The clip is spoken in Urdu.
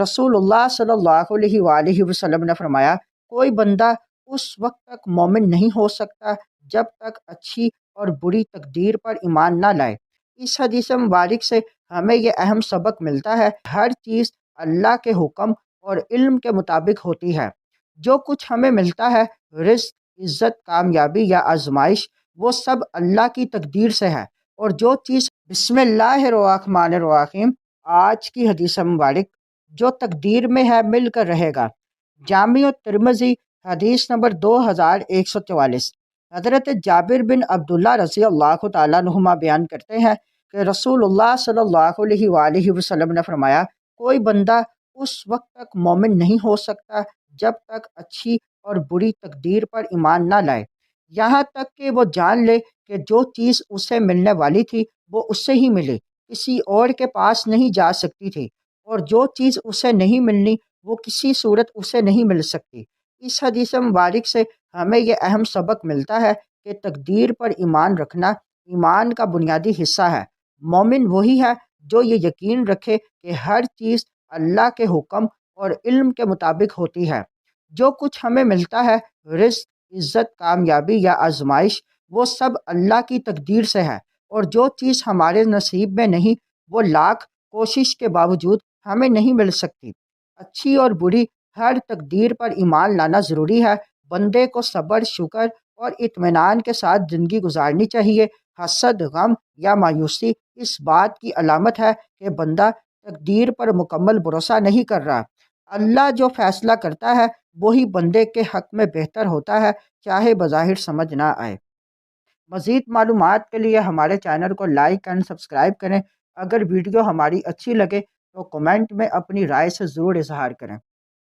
رسول اللہ صلی اللہ علیہ وآلہ وسلم نے فرمایا، کوئی بندہ اس وقت تک مومن نہیں ہو سکتا جب تک اچھی اور بری تقدیر پر ایمان نہ لائے۔ اس حدیث مبارک سے ہمیں یہ اہم سبق ملتا ہے، ہر چیز اللہ کے حکم اور علم کے مطابق ہوتی ہے۔ جو کچھ ہمیں ملتا ہے، رزق، عزت، کامیابی یا آزمائش، وہ سب اللہ کی تقدیر سے ہے۔ اور جو چیز بسم اللہ الرحمن الرحیم، آج کی حدیث مبارک، جو تقدیر میں ہے مل کر رہے گا۔ جامع ترمذی حدیث نمبر 2144۔ حضرت جابر بن عبداللہ رضی اللہ تعالیٰ عنہما بیان کرتے ہیں کہ رسول اللہ صلی اللہ علیہ وآلہ وسلم نے فرمایا، کوئی بندہ اس وقت تک مومن نہیں ہو سکتا جب تک اچھی اور بری تقدیر پر ایمان نہ لائے، یہاں تک کہ وہ جان لے کہ جو چیز اسے ملنے والی تھی وہ اس سے ہی ملی، کسی اور کے پاس نہیں جا سکتی تھی، اور جو چیز اسے نہیں ملنی وہ کسی صورت اسے نہیں مل سکتی۔ اس حدیث مبارک سے ہمیں یہ اہم سبق ملتا ہے کہ تقدیر پر ایمان رکھنا ایمان کا بنیادی حصہ ہے۔ مومن وہی ہے جو یہ یقین رکھے کہ ہر چیز اللہ کے حکم اور علم کے مطابق ہوتی ہے۔ جو کچھ ہمیں ملتا ہے، رزق، عزت، کامیابی یا آزمائش، وہ سب اللہ کی تقدیر سے ہے، اور جو چیز ہمارے نصیب میں نہیں وہ لاکھ کوشش کے باوجود ہمیں نہیں مل سکتی۔ اچھی اور بری ہر تقدیر پر ایمان لانا ضروری ہے۔ بندے کو صبر، شکر اور اطمینان کے ساتھ زندگی گزارنی چاہیے۔ حسد، غم یا مایوسی اس بات کی علامت ہے کہ بندہ تقدیر پر مکمل بھروسہ نہیں کر رہا۔ اللہ جو فیصلہ کرتا ہے وہی بندے کے حق میں بہتر ہوتا ہے، چاہے بظاہر سمجھ نہ آئے۔ مزید معلومات کے لیے ہمارے چینل کو لائک اینڈ سبسکرائب کریں۔ اگر ویڈیو ہماری اچھی لگے تو کمنٹ میں اپنی رائے سے ضرور اظہار کریں۔